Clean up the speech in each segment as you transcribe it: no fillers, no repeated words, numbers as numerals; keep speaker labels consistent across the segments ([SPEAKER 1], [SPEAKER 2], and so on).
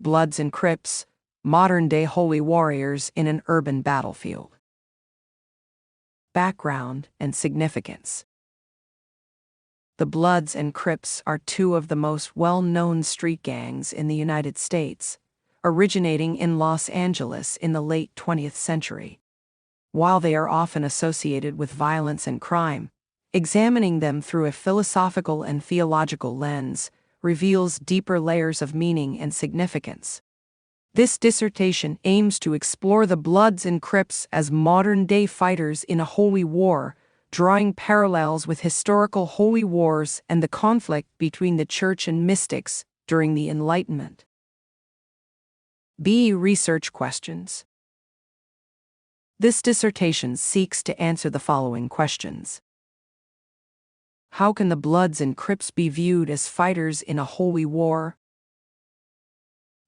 [SPEAKER 1] Bloods and Crips, modern-day holy warriors in an urban battlefield. Background and significance. The Bloods and Crips are two of the most well-known street gangs in the United States, originating in Los Angeles in the late 20th century. While they are often associated with violence and crime, examining them through a philosophical and theological lens reveals deeper layers of meaning and significance. This dissertation aims to explore the Bloods and Crips as modern-day fighters in a holy war, drawing parallels with historical holy wars and the conflict between the Church and mystics during the Enlightenment. B. Research questions. This dissertation seeks to answer the following questions. How can the Bloods and Crips be viewed as fighters in a holy war?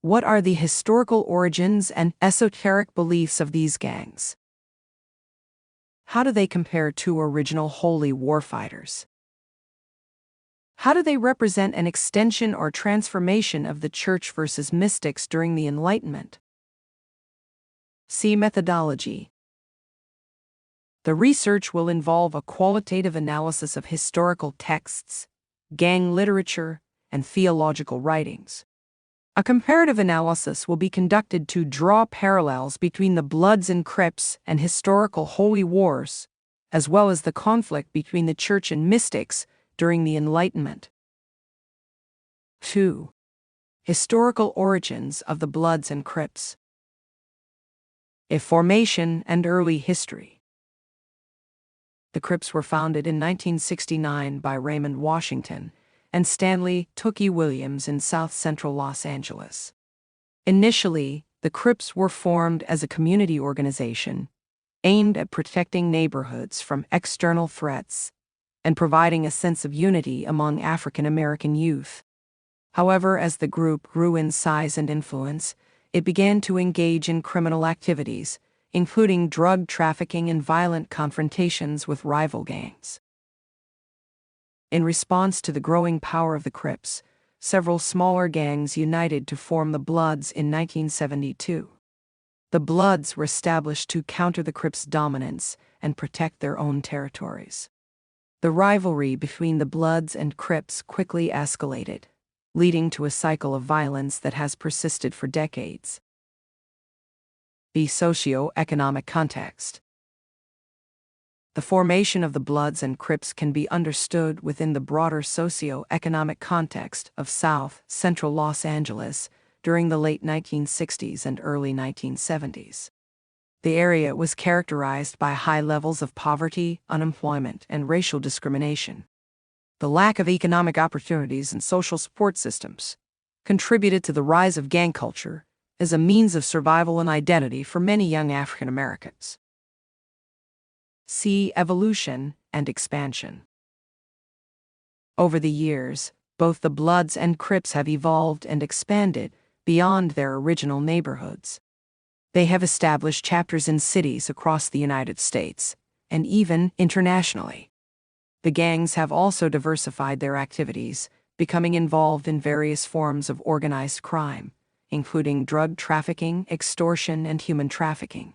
[SPEAKER 1] What are the historical origins and esoteric beliefs of these gangs? How do they compare to original holy war fighters? How do they represent an extension or transformation of the Church versus mystics during the Enlightenment? See methodology. The research will involve a qualitative analysis of historical texts, gang literature, and theological writings. A comparative analysis will be conducted to draw parallels between the Bloods and Crips and historical holy wars, as well as the conflict between the Church and mystics during the Enlightenment. 2. Historical origins of the Bloods and Crips. A formation and early history. The Crips were founded in 1969 by Raymond Washington and Stanley "Tookie" Williams in south-central Los Angeles. Initially, the Crips were formed as a community organization aimed at protecting neighborhoods from external threats and providing a sense of unity among African American youth. However, as the group grew in size and influence, it began to engage in criminal activities, including drug trafficking and violent confrontations with rival gangs. In response to the growing power of the Crips, several smaller gangs united to form the Bloods in 1972. The Bloods were established to counter the Crips' dominance and protect their own territories. The rivalry between the Bloods and Crips quickly escalated, leading to a cycle of violence that has persisted for decades. The socio-economic context. The formation of the Bloods and Crips can be understood within the broader socio-economic context of South-Central Los Angeles during the late 1960s and early 1970s. The area was characterized by high levels of poverty, unemployment, and racial discrimination. The lack of economic opportunities and social support systems contributed to the rise of gang culture as a means of survival and identity for many young African Americans. See evolution and expansion. Over the years, both the Bloods and Crips have evolved and expanded beyond their original neighborhoods. They have established chapters in cities across the United States, and even internationally. The gangs have also diversified their activities, becoming involved in various forms of organized crime, including drug trafficking, extortion, and human trafficking.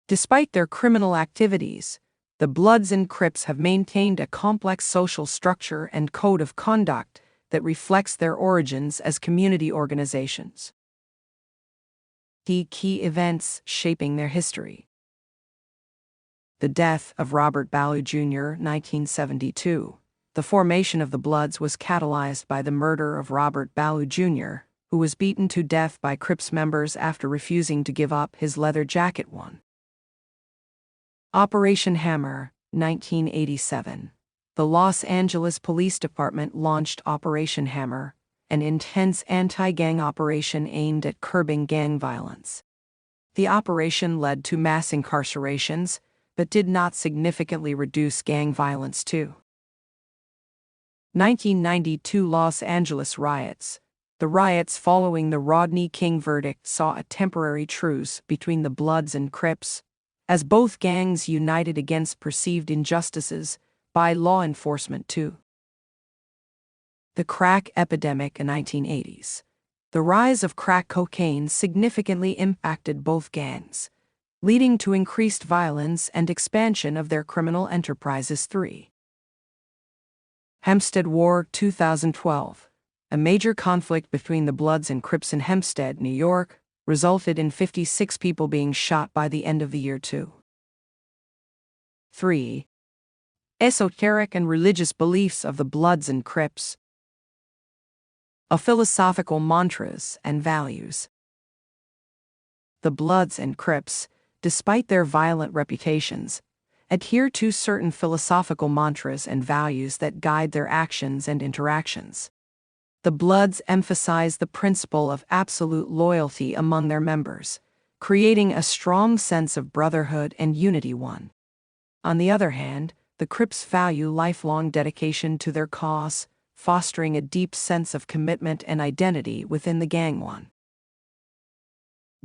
[SPEAKER 1] Despite their criminal activities, the Bloods and Crips have maintained a complex social structure and code of conduct that reflects their origins as community organizations. The key events shaping their history. The death of Robert Ballou Jr., 1972. The formation of the Bloods was catalyzed by the murder of Robert Ballou Jr., who was beaten to death by Crips members after refusing to give up his leather jacket. Operation Hammer, 1987. The Los Angeles Police Department launched Operation Hammer, an intense anti-gang operation aimed at curbing gang violence. The operation led to mass incarcerations, but did not significantly reduce gang violence. 1992 Los Angeles riots. The riots following the Rodney King verdict saw a temporary truce between the Bloods and Crips, as both gangs united against perceived injustices by law enforcement. The crack epidemic in the 1980s. The rise of crack cocaine significantly impacted both gangs, leading to increased violence and expansion of their criminal enterprises. 3. Hempstead War 2012. A major conflict between the Bloods and Crips in Hempstead, New York, resulted in 56 people being shot by the end of the year. 2. 3. Esoteric and religious beliefs of the Bloods and Crips. Philosophical mantras and values. The Bloods and Crips, despite their violent reputations, adhere to certain philosophical mantras and values that guide their actions and interactions. The Bloods emphasize the principle of absolute loyalty among their members, creating a strong sense of brotherhood and unity. 1. On the other hand, the Crips value lifelong dedication to their cause, fostering a deep sense of commitment and identity within the gang. 1.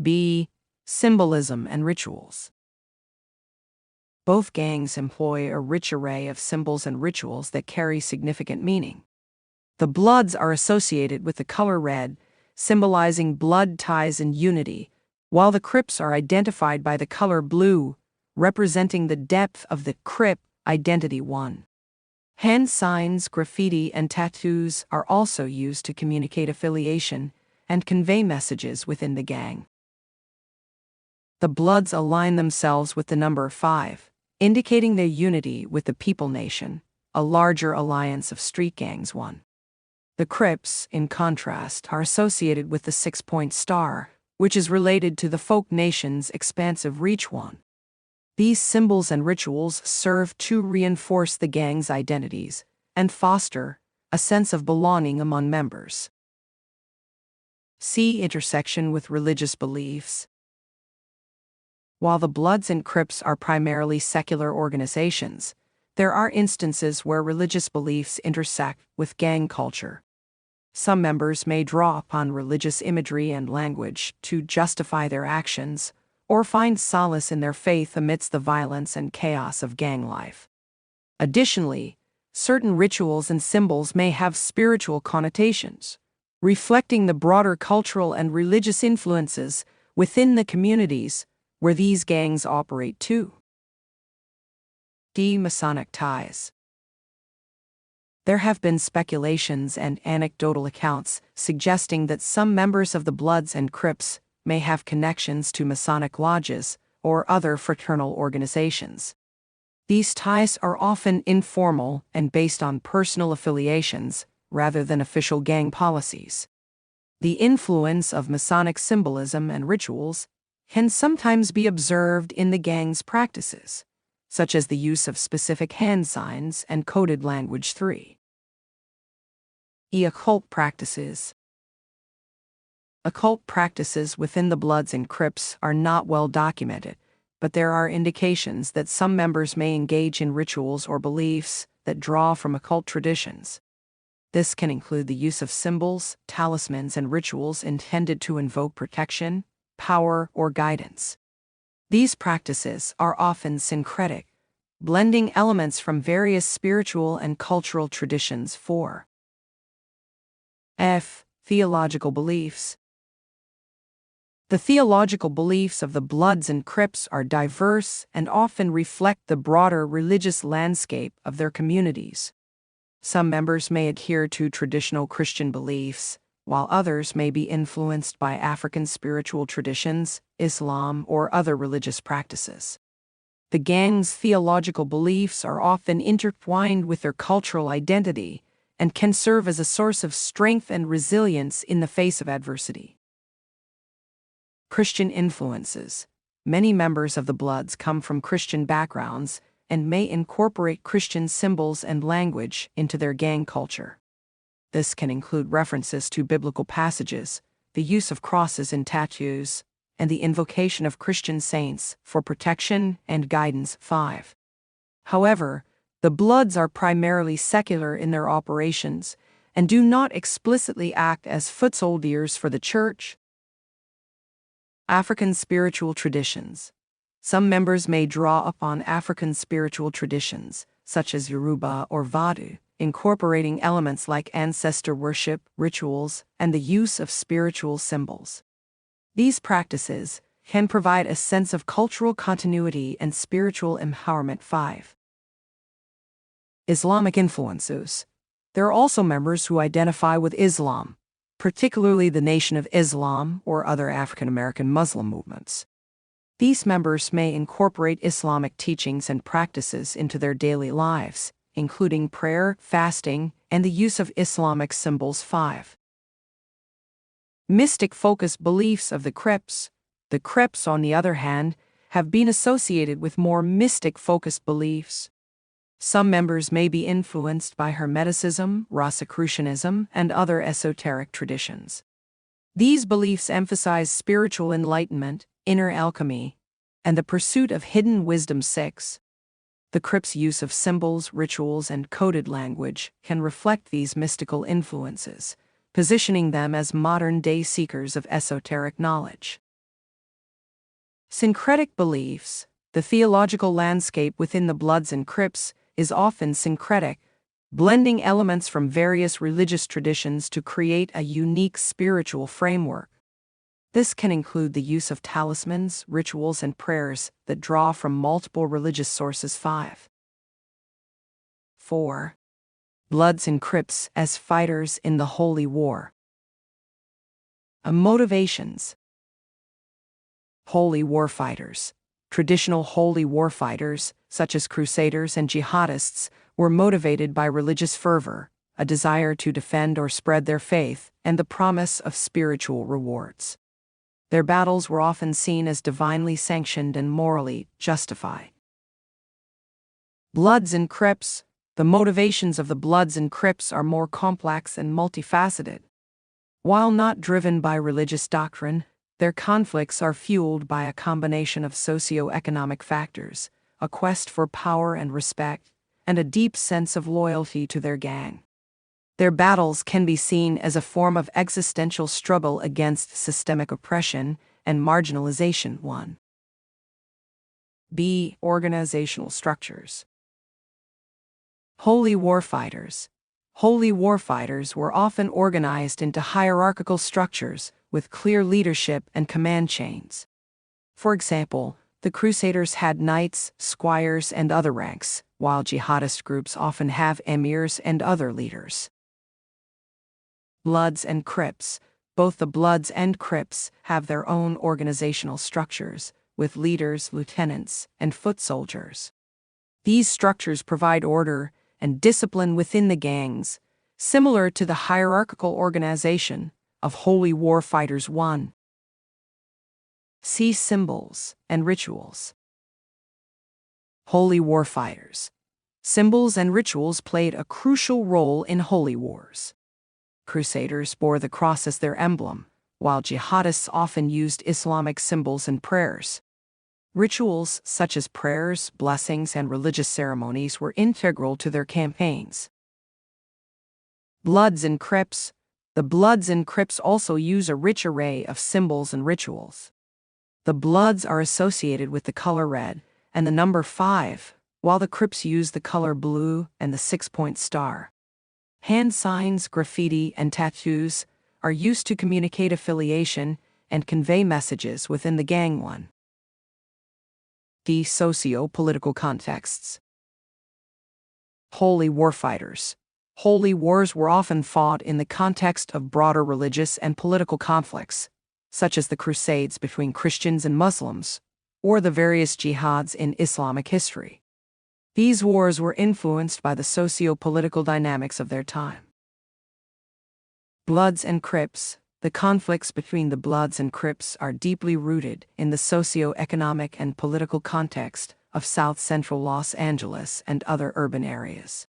[SPEAKER 1] B. Symbolism and rituals. Both gangs employ a rich array of symbols and rituals that carry significant meaning. The Bloods are associated with the color red, symbolizing blood ties and unity, while the Crips are identified by the color blue, representing the depth of the Crip identity. 1. Hand signs, graffiti, and tattoos are also used to communicate affiliation and convey messages within the gang. The Bloods align themselves with the number 5, indicating their unity with the People Nation, a larger alliance of street gangs. 1. The Crips, in contrast, are associated with the 6-point star, which is related to the folk nation's expansive reach. 1. These symbols and rituals serve to reinforce the gang's identities and foster a sense of belonging among members. C. Intersection with religious beliefs. While the Bloods and Crips are primarily secular organizations, there are instances where religious beliefs intersect with gang culture. Some members may draw upon religious imagery and language to justify their actions, or find solace in their faith amidst the violence and chaos of gang life. Additionally, certain rituals and symbols may have spiritual connotations, reflecting the broader cultural and religious influences within the communities where these gangs operate. 2. D. Masonic ties. There have been speculations and anecdotal accounts suggesting that some members of the Bloods and Crips may have connections to Masonic lodges or other fraternal organizations. These ties are often informal and based on personal affiliations rather than official gang policies. The influence of Masonic symbolism and rituals can sometimes be observed in the gang's practices, such as the use of specific hand signs and coded language. 3. Occult practices. Occult practices within the Bloods and Crips are not well documented, but there are indications that some members may engage in rituals or beliefs that draw from occult traditions. This can include the use of symbols, talismans, and rituals intended to invoke protection, power, or guidance. These practices are often syncretic, blending elements from various spiritual and cultural traditions. 4. F. Theological beliefs. The theological beliefs of the Bloods and Crips are diverse and often reflect the broader religious landscape of their communities. Some members may adhere to traditional Christian beliefs, while others may be influenced by African spiritual traditions, Islam, or other religious practices. The gang's theological beliefs are often intertwined with their cultural identity and can serve as a source of strength and resilience in the face of adversity. Christian influences. Many members of the Bloods come from Christian backgrounds and may incorporate Christian symbols and language into their gang culture. This can include references to biblical passages, the use of crosses in tattoos, and the invocation of Christian saints for protection and guidance. 5. However, the Bloods are primarily secular in their operations and do not explicitly act as foot soldiers for the church. African spiritual traditions. Some members may draw upon African spiritual traditions, such as Yoruba or Vodou, incorporating elements like ancestor worship, rituals, and the use of spiritual symbols. These practices can provide a sense of cultural continuity and spiritual empowerment. 5. Islamic influences. There are also members who identify with Islam, particularly the Nation of Islam or other African American Muslim movements. These members may incorporate Islamic teachings and practices into their daily lives, including prayer, fasting, and the use of Islamic symbols. 5. Mystic-focused beliefs of the Crips. The Crips, on the other hand, have been associated with more mystic-focused beliefs. Some members may be influenced by Hermeticism, Rosicrucianism, and other esoteric traditions. These beliefs emphasize spiritual enlightenment, inner alchemy, and the pursuit of hidden wisdom. 6. The Crips' use of symbols, rituals, and coded language can reflect these mystical influences, positioning them as modern-day seekers of esoteric knowledge. Syncretic beliefs. The theological landscape within the Bloods and Crips is often syncretic, blending elements from various religious traditions to create a unique spiritual framework. This can include the use of talismans, rituals, and prayers that draw from multiple religious sources. 5. 4. Bloods and Crips as fighters in the Holy War. Motivations. Holy war fighters. Traditional holy war fighters, such as crusaders and jihadists, were motivated by religious fervor, a desire to defend or spread their faith, and the promise of spiritual rewards. Their battles were often seen as divinely sanctioned and morally justified. Bloods and Crips. The motivations of the Bloods and Crips are more complex and multifaceted. While not driven by religious doctrine, their conflicts are fueled by a combination of socio-economic factors, a quest for power and respect, and a deep sense of loyalty to their gang. Their battles can be seen as a form of existential struggle against systemic oppression and marginalization. 1. B. Organizational structures. Holy warfighters. Holy warfighters were often organized into hierarchical structures with clear leadership and command chains. For example, the Crusaders had knights, squires, and other ranks, while jihadist groups often have emirs and other leaders. Bloods and Crips. Both the Bloods and Crips have their own organizational structures, with leaders, lieutenants, and foot soldiers. These structures provide order and discipline within the gangs, similar to the hierarchical organization of holy war fighters. 1. See symbols and rituals. Holy war fighters. Symbols and rituals played a crucial role in holy wars. Crusaders bore the cross as their emblem, while jihadists often used Islamic symbols and prayers. Rituals such as prayers, blessings, and religious ceremonies were integral to their campaigns. Bloods and Crips. The Bloods and Crips also use a rich array of symbols and rituals. The Bloods are associated with the color red and the number 5, while the Crips use the color blue and the 6-point star. Hand signs, graffiti, and tattoos are used to communicate affiliation and convey messages within the gang. 1. The socio-political contexts. Holy warfighters. Holy wars were often fought in the context of broader religious and political conflicts, such as the Crusades between Christians and Muslims, or the various jihads in Islamic history. These wars were influenced by the socio-political dynamics of their time. Bloods and Crips. The conflicts between the Bloods and Crips are deeply rooted in the socio-economic and political context of South Central Los Angeles and other urban areas.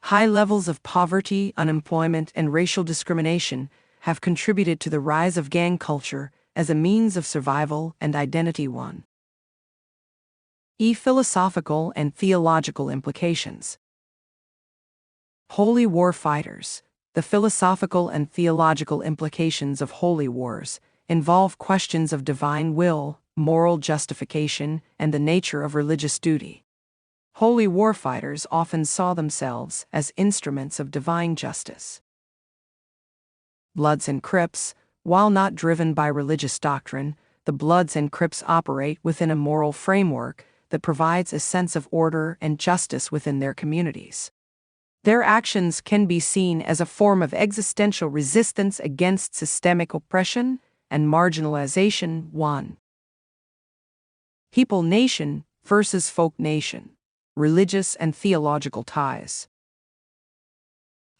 [SPEAKER 1] High levels of poverty, unemployment, and racial discrimination have contributed to the rise of gang culture as a means of survival and identity. 1. Philosophical and theological implications. Holy war fighters. The philosophical and theological implications of holy wars involve questions of divine will, moral justification, and the nature of religious duty. Holy warfighters often saw themselves as instruments of divine justice. Bloods and Crips, while not driven by religious doctrine, the Bloods and Crips operate within a moral framework that provides a sense of order and justice within their communities. Their actions can be seen as a form of existential resistance against systemic oppression and marginalization. 1. People nation versus folk nation. Religious and theological ties.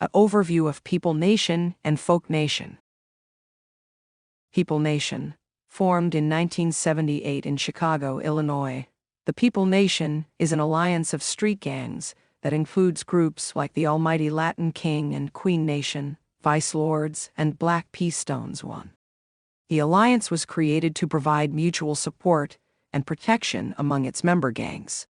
[SPEAKER 1] An overview of people nation and folk nation. People nation, formed in 1978 in Chicago, Illinois. The People Nation is an alliance of street gangs that includes groups like the Almighty Latin King and Queen Nation, Vice Lords, and Black Peace Stones. 1. The alliance was created to provide mutual support and protection among its member gangs.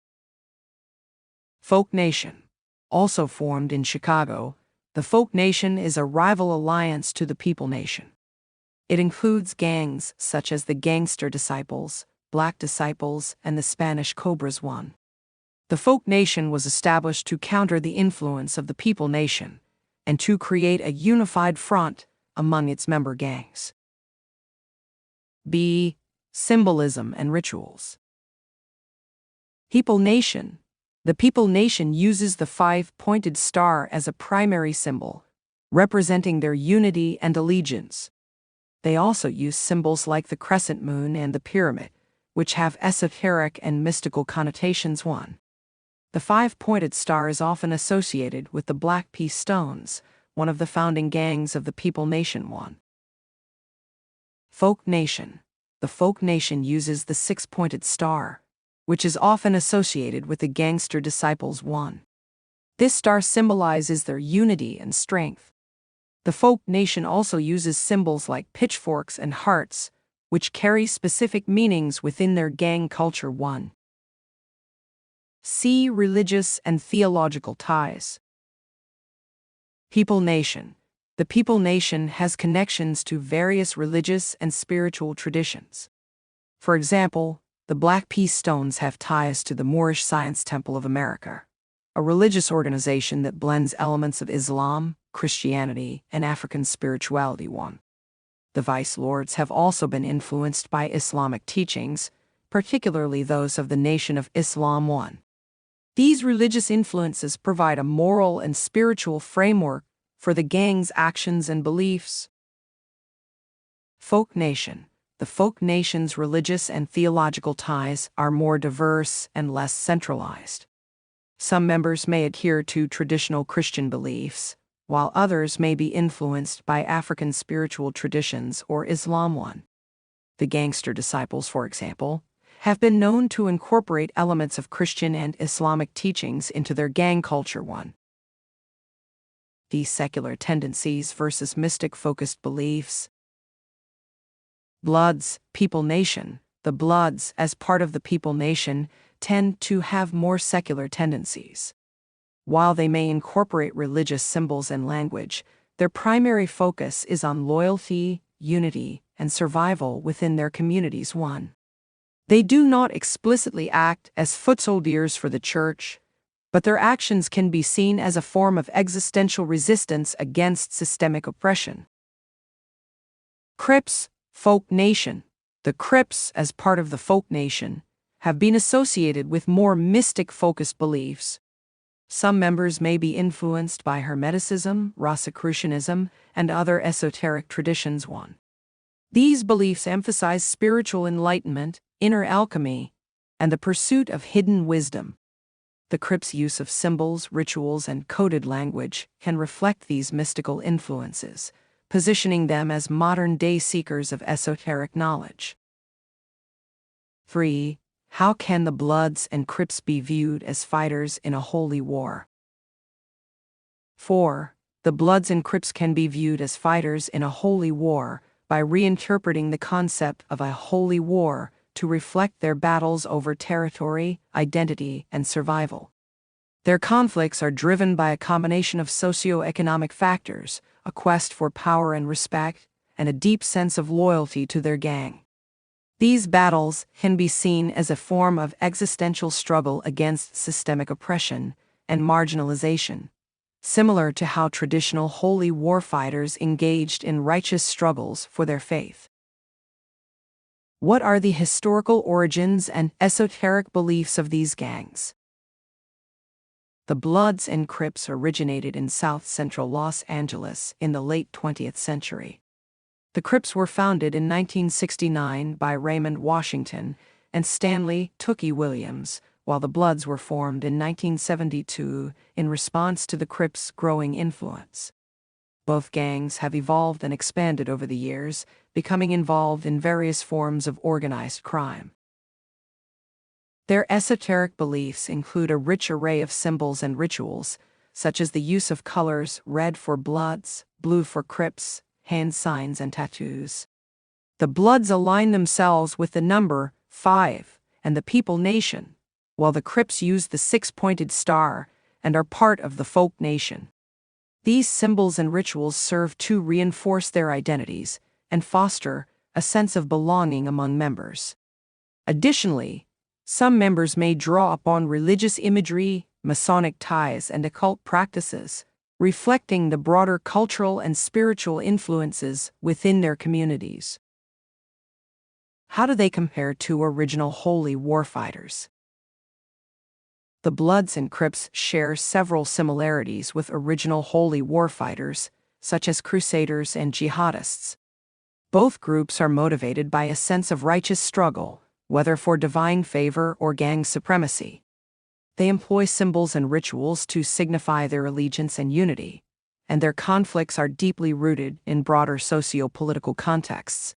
[SPEAKER 1] Folk Nation, also formed in Chicago, the Folk Nation is a rival alliance to the People Nation. It includes gangs such as the Gangster Disciples, Black Disciples, and the Spanish Cobras. 1. The Folk Nation was established to counter the influence of the People Nation and to create a unified front among its member gangs. B. Symbolism and rituals. People Nation. The People Nation uses the five-pointed star as a primary symbol, representing their unity and allegiance. They also use symbols like the crescent moon and the pyramid, which have esoteric and mystical connotations. 1. The five-pointed star is often associated with the Black Peace Stones, one of the founding gangs of the People Nation. 1. Folk Nation. The Folk Nation uses the six-pointed star, which is often associated with the Gangster Disciples. 1. This star symbolizes their unity and strength. The Folk Nation also uses symbols like pitchforks and hearts, which carry specific meanings within their gang culture. 1. See religious and theological ties. People Nation. The People Nation has connections to various religious and spiritual traditions. For example, the Black Peace Stones have ties to the Moorish Science Temple of America, a religious organization that blends elements of Islam, Christianity, and African spirituality. 1. The Vice Lords have also been influenced by Islamic teachings, particularly those of the Nation of Islam. 1. These religious influences provide a moral and spiritual framework for the gang's actions and beliefs. Folk Nation. The Folk Nation's religious and theological ties are more diverse and less centralized. Some members may adhere to traditional Christian beliefs, while others may be influenced by African spiritual traditions or Islam. 1. The Gangster Disciples, for example, have been known to incorporate elements of Christian and Islamic teachings into their gang culture. 1. These secular tendencies versus mystic-focused beliefs. Bloods, People Nation. The Bloods, as part of the People Nation, tend to have more secular tendencies. While they may incorporate religious symbols and language, their primary focus is on loyalty, unity, and survival within their communities. 1. They do not explicitly act as foot soldiers for the church, but their actions can be seen as a form of existential resistance against systemic oppression. Crips, Folk Nation. The Crips, as part of the Folk Nation, have been associated with more mystic-focused beliefs. Some members may be influenced by Hermeticism, Rosicrucianism, and other esoteric traditions. 1. These beliefs emphasize spiritual enlightenment, inner alchemy, and the pursuit of hidden wisdom. The Crips' use of symbols, rituals, and coded language can reflect these mystical influences, positioning them as modern-day seekers of esoteric knowledge. 3. How can the Bloods and Crips be viewed as fighters in a holy war? 4. The Bloods and Crips can be viewed as fighters in a holy war by reinterpreting the concept of a holy war to reflect their battles over territory, identity, and survival. Their conflicts are driven by a combination of socio-economic factors, a quest for power and respect, and a deep sense of loyalty to their gang. These battles can be seen as a form of existential struggle against systemic oppression and marginalization, similar to how traditional holy warfighters engaged in righteous struggles for their faith. What are the historical origins and esoteric beliefs of these gangs? The Bloods and Crips originated in south-central Los Angeles in the late 20th century. The Crips were founded in 1969 by Raymond Washington and Stanley "Tookie" Williams, while the Bloods were formed in 1972 in response to the Crips' growing influence. Both gangs have evolved and expanded over the years, becoming involved in various forms of organized crime. Their esoteric beliefs include a rich array of symbols and rituals, such as the use of colors red for Bloods, blue for Crips, hand signs, and tattoos. The Bloods align themselves with the number 5 and the People Nation, while the Crips use the six-pointed star and are part of the Folk Nation. These symbols and rituals serve to reinforce their identities and foster a sense of belonging among members. Additionally, some members may draw upon religious imagery, Masonic ties, and occult practices, reflecting the broader cultural and spiritual influences within their communities. How do they compare to original holy warfighters? The Bloods and Crips share several similarities with original holy warfighters, such as crusaders and jihadists. Both groups are motivated by a sense of righteous struggle, whether for divine favor or gang supremacy. They employ symbols and rituals to signify their allegiance and unity, and their conflicts are deeply rooted in broader socio-political contexts.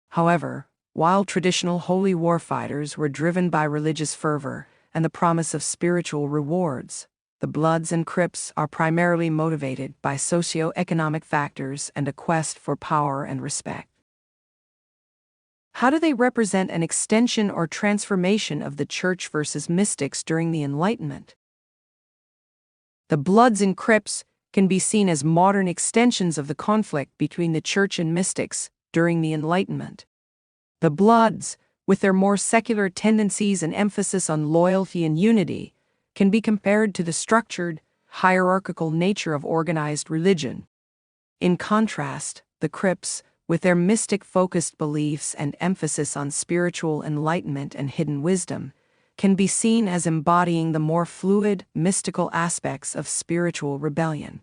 [SPEAKER 1] However, while traditional holy warfighters were driven by religious fervor and the promise of spiritual rewards, the Bloods and Crips are primarily motivated by socio-economic factors and a quest for power and respect. How do they represent an extension or transformation of the Church versus mystics during the Enlightenment? The Bloods and Crips can be seen as modern extensions of the conflict between the Church and mystics during the Enlightenment. The Bloods, with their more secular tendencies and emphasis on loyalty and unity, can be compared to the structured, hierarchical nature of organized religion. In contrast, the Crips, with their mystic-focused beliefs and emphasis on spiritual enlightenment and hidden wisdom, can be seen as embodying the more fluid, mystical aspects of spiritual rebellion.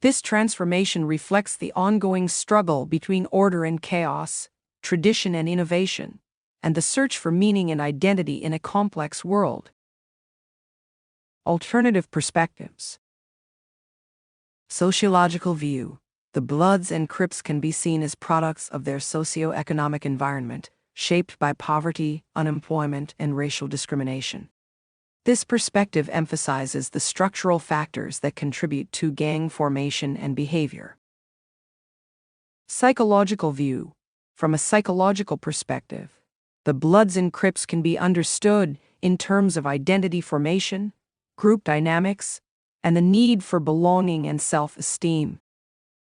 [SPEAKER 1] This transformation reflects the ongoing struggle between order and chaos, tradition and innovation, and the search for meaning and identity in a complex world. Alternative perspectives. Sociological view. The Bloods and Crips can be seen as products of their socio-economic environment, shaped by poverty, unemployment, and racial discrimination. This perspective emphasizes the structural factors that contribute to gang formation and behavior. Psychological view. From a psychological perspective, the Bloods and Crips can be understood in terms of identity formation, group dynamics, and the need for belonging and self-esteem.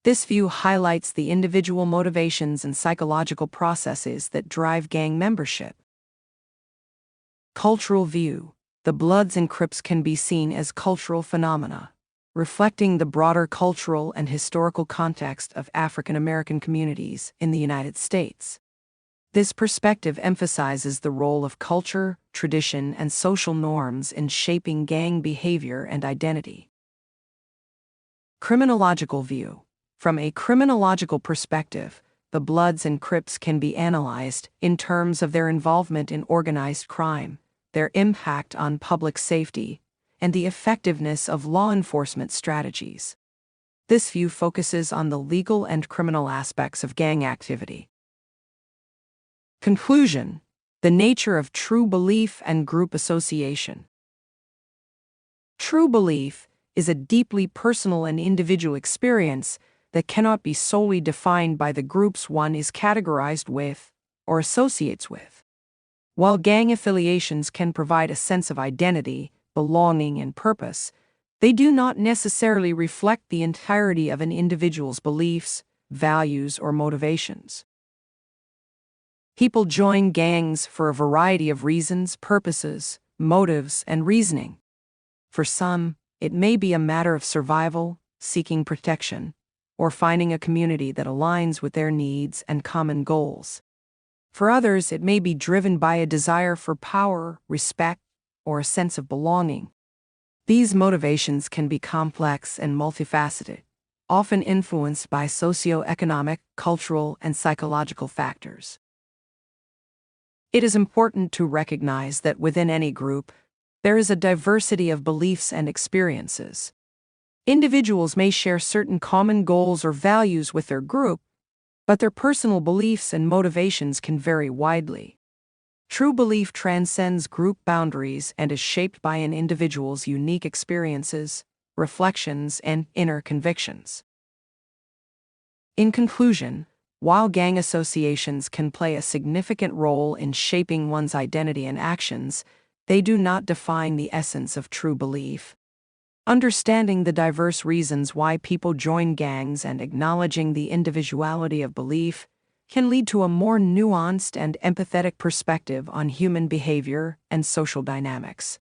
[SPEAKER 1] This view highlights the individual motivations and psychological processes that drive gang membership. Cultural view. The Bloods and Crips can be seen as cultural phenomena, reflecting the broader cultural and historical context of African American communities in the United States. This perspective emphasizes the role of culture, tradition, and social norms in shaping gang behavior and identity. Criminological view. From a criminological perspective, the Bloods and Crips can be analyzed in terms of their involvement in organized crime, their impact on public safety, and the effectiveness of law enforcement strategies. This view focuses on the legal and criminal aspects of gang activity. Conclusion: the nature of true belief and group association. True belief is a deeply personal and individual experience that cannot be solely defined by the groups one is categorized with or associates with. While gang affiliations can provide a sense of identity, belonging, and purpose, they do not necessarily reflect the entirety of an individual's beliefs, values, or motivations. People join gangs for a variety of reasons, purposes, motives, and reasoning. For some, it may be a matter of survival, seeking protection, or finding a community that aligns with their needs and common goals. For others, it may be driven by a desire for power, respect, or a sense of belonging. These motivations can be complex and multifaceted, often influenced by socioeconomic, cultural, and psychological factors. It is important to recognize that within any group, there is a diversity of beliefs and experiences. Individuals may share certain common goals or values with their group, but their personal beliefs and motivations can vary widely. True belief transcends group boundaries and is shaped by an individual's unique experiences, reflections, and inner convictions. In conclusion, while gang associations can play a significant role in shaping one's identity and actions, they do not define the essence of true belief. Understanding the diverse reasons why people join gangs and acknowledging the individuality of belief can lead to a more nuanced and empathetic perspective on human behavior and social dynamics.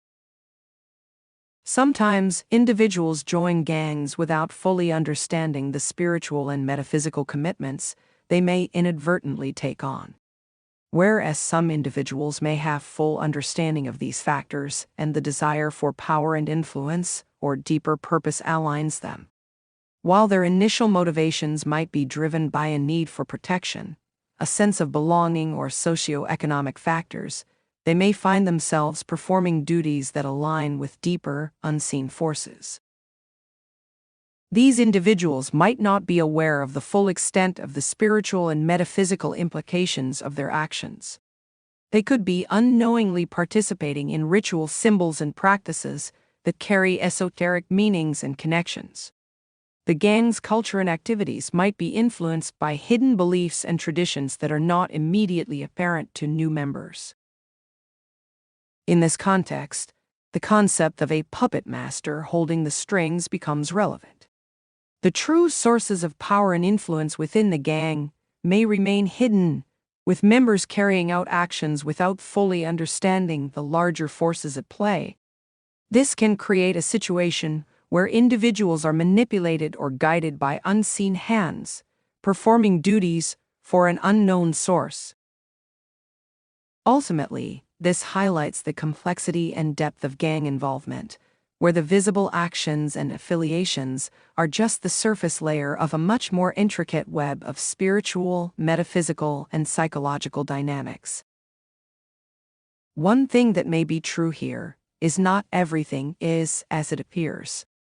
[SPEAKER 1] Sometimes, individuals join gangs without fully understanding the spiritual and metaphysical commitments they may inadvertently take on. Whereas some individuals may have full understanding of these factors and the desire for power and influence or deeper purpose aligns them. While their initial motivations might be driven by a need for protection, a sense of belonging, or socioeconomic factors, they may find themselves performing duties that align with deeper, unseen forces. These individuals might not be aware of the full extent of the spiritual and metaphysical implications of their actions. They could be unknowingly participating in ritual symbols and practices that carry esoteric meanings and connections. The gang's culture and activities might be influenced by hidden beliefs and traditions that are not immediately apparent to new members. In this context, the concept of a puppet master holding the strings becomes relevant. The true sources of power and influence within the gang may remain hidden, with members carrying out actions without fully understanding the larger forces at play. This can create a situation where individuals are manipulated or guided by unseen hands, performing duties for an unknown source. Ultimately, this highlights the complexity and depth of gang involvement, where the visible actions and affiliations are just the surface layer of a much more intricate web of spiritual, metaphysical, and psychological dynamics. One thing that may be true here is not everything is as it appears.